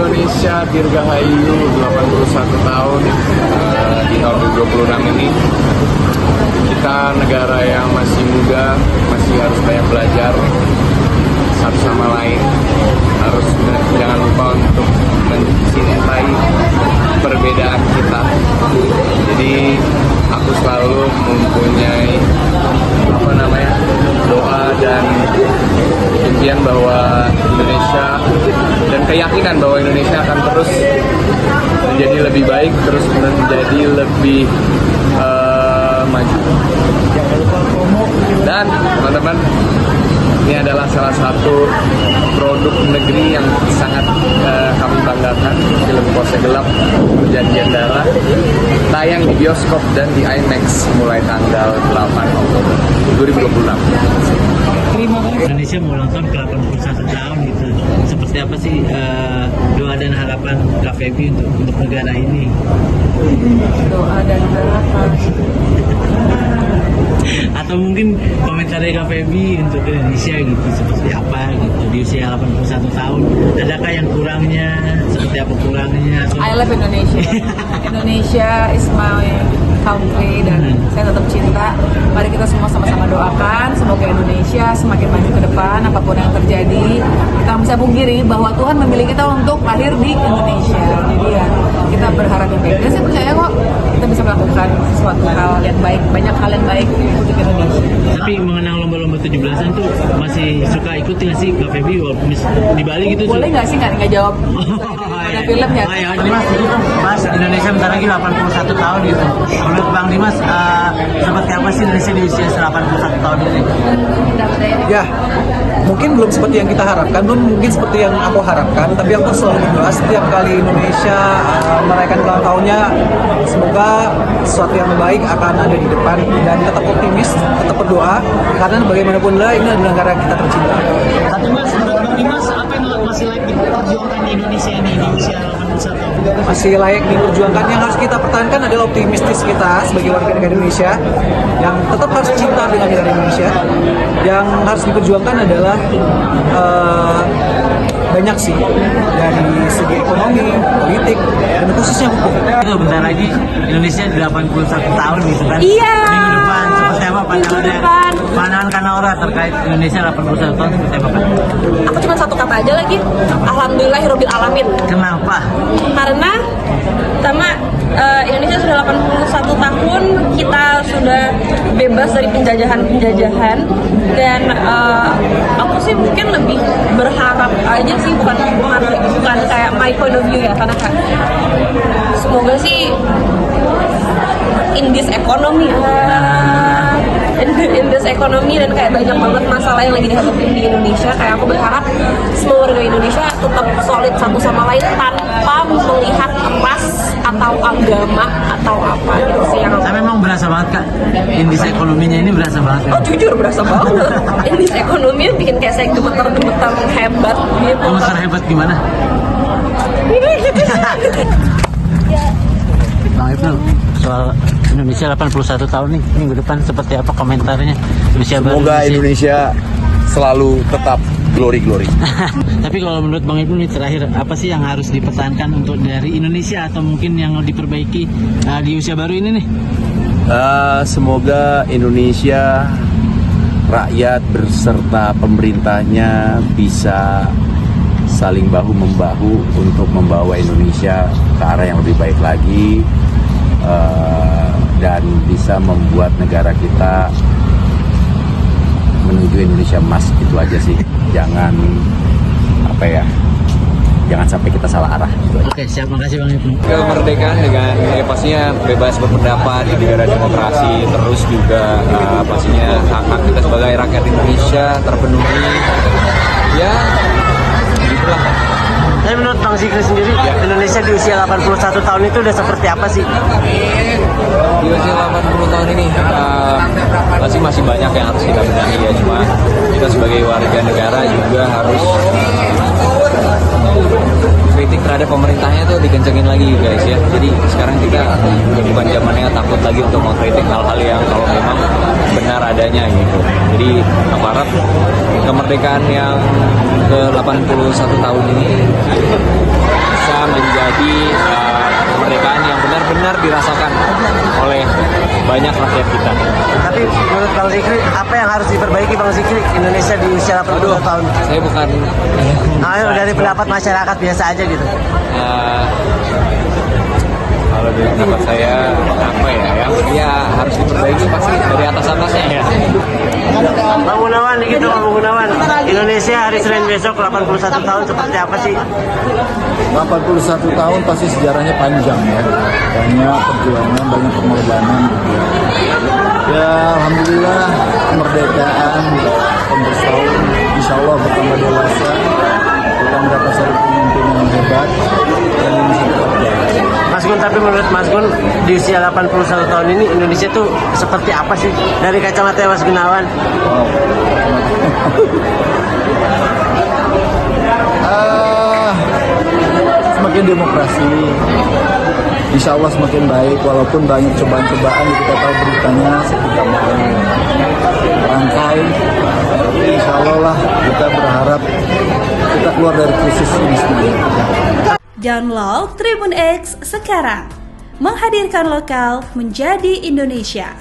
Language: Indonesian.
Indonesia Dirgahayu 81 tahun di tahun 2026 ini. Kita negara yang masih muda, masih harus banyak belajar satu sama lain. Harus jangan lupa untuk mencintai perbedaan kita. Jadi aku selalu mempunyai doa dan impian bahwa Indonesia dan keyakinan bahwa Indonesia akan terus menjadi lebih baik, terus menjadi lebih maju. Dan teman-teman, ini adalah salah satu produk negeri yang sangat kami banggakan, film Pose Gelap Perjanjian Darah, tayang di bioskop dan di IMAX mulai tanggal 8 Oktober 2026. Indonesia mau ulang tahun ke 81 tahun gitu. Seperti apa sih doa dan harapan Kak Feby untuk negara ini? Doa dan harapan. Atau mungkin komentar dari Kak Feby untuk Indonesia gitu, seperti apa gitu di usia 81 tahun. Adakah yang kurangnya? Seperti apa kurangnya? I love Indonesia. Indonesia is my country dan saya tetap cinta. Mari kita semua sama-sama doakan semoga Indonesia semakin maju ke depan apapun yang terjadi. Kita bisa pungkiri bahwa Tuhan memilih kita untuk lahir di Indonesia. Jadi ya kita berharap yang baik. Dan saya percaya kok kita bisa melakukan sesuatu hal yang baik, banyak hal yang baik untuk Indonesia. Tapi mengenang lomba-lomba 17-an tuh masih suka ikutin nggak sih Kak Feby walaupun di Bali gitu? Boleh nggak sih nggak jawab? Ada filmnya. Ini Mas, Mas, Indonesia bentar lagi 81 tahun gitu. Menurut Bang Dimas, seperti apa sih Indonesia di usia 81 tahun ini? Ya, mungkin belum seperti yang kita harapkan, belum mungkin seperti yang aku harapkan, tapi aku selalu berdoa setiap kali Indonesia merayakan ulang tahunnya, semoga sesuatu yang baik akan ada di depan dan tetap optimis, tetap berdoa, karena bagaimanapun lah ini adalah negara kita tercinta. Tapi Mas, menurut Bang Dimas, apa yang masih layak diperjuangkan di Indonesia ini di usia 81 tahun? Masih layak diperjuangkan, yang harus kita pertahankan adalah optimistis kita sebagai warga negara Indonesia yang tetap harus cinta dengan negara Indonesia. Yang harus diperjuangkan adalah banyak sih, dari segi ekonomi, politik, dan khususnya hukum. Itu bentar lagi Indonesia 81 tahun gitu kan? Iya. Minggu depan seperti apa pandangannya? Pandangan Kanaora terkait Indonesia 81 tahun seperti apa? Aku cuma satu kata aja lagi, alhamdulillahirabbil alamin. Kenapa? Karena pertama Indonesia sudah 81 tahun, kita sudah bebas dari penjajahan dan aku sih mungkin lebih berharap aja sih bukan kayak my point of view ya, karena kayak semoga sih in this economy dan kayak banyak banget masalah yang lagi dihadapin di Indonesia, kayak aku berharap semua warga Indonesia tetap solid satu sama lain tanpa melihat ras atau agama atau apa gitu sih yang Tapi memang berasa banget Kak, indeks ekonominya ini berasa banget kan? oh jujur berasa banget ini ekonomi yang bikin kayak saya gemetar-gemetar hebat gitu. Gemetar hebat gimana? Ini gitu sih. Bang Ibnu, soal Indonesia 81 tahun nih, minggu depan seperti apa komentarnya? Semoga Indonesia selalu tetap glory. Tapi kalau menurut Bang Ibnu nih terakhir, apa sih yang harus dipertahankan untuk dari Indonesia atau mungkin yang diperbaiki di usia baru ini nih? Semoga Indonesia, rakyat berserta pemerintahnya bisa saling bahu-membahu untuk membawa Indonesia ke arah yang lebih baik lagi, dan bisa membuat negara kita menuju Indonesia emas. Itu aja sih, jangan sampai kita salah arah. Oke, siap, makasih Bang Ibnu. Kemerdekaan dengan pastinya bebas berpendapat di negara demokrasi, terus juga pastinya hak-hak kita sebagai rakyat Indonesia terpenuhi. Ya, gitulah. Tapi menurut Bang Zikri sendiri, Indonesia di usia 81 tahun itu udah seperti apa sih? Di usia 80 tahun ini masih banyak yang harus kita benahi ya, cuma kita sebagai warga negara juga harus kritik terhadap pemerintahnya tuh dikencengin lagi guys ya. Jadi sekarang kita bukan zamannya takut lagi untuk mengkritik hal-hal yang kalau memang benar adanya gitu. Jadi aku harap kemerdekaan yang ke 81 tahun ini dirasakan oleh banyak rakyat kita. Tapi menurut Bang Zikri, apa yang harus diperbaiki Bang Zikri Indonesia di usia 82 tahun? Saya bukan Ayo dari pendapat masyarakat biasa aja gitu. kalau dari pendapat saya apa ya yang harus diperbaiki pasti dari atas-atasnya ya. Bang Gunawan gitu, Bang Gunawan. Indonesia hari Senin besok 81 tahun seperti apa sih? 81 tahun pasti sejarahnya panjang ya, banyak perjuangan, banyak pengorbanan. Ya alhamdulillah kemerdekaan 100 tahun, insya Allah bertambah dewasa, kita mendapat satu pemimpin yang hebat dan ini tetap berjalan. Mas Gun, tapi menurut Mas Gun di usia 81 tahun ini Indonesia tuh seperti apa sih dari kacamata Mas Gunawan? Semakin demokrasi, insya Allah semakin baik, walaupun banyak cobaan-cobaan kita tahu beritanya seperti rangkai, tapi insya Allah lah kita berharap kita keluar dari krisis ini semuanya. Download Tribun X sekarang, menghadirkan lokal menjadi Indonesia.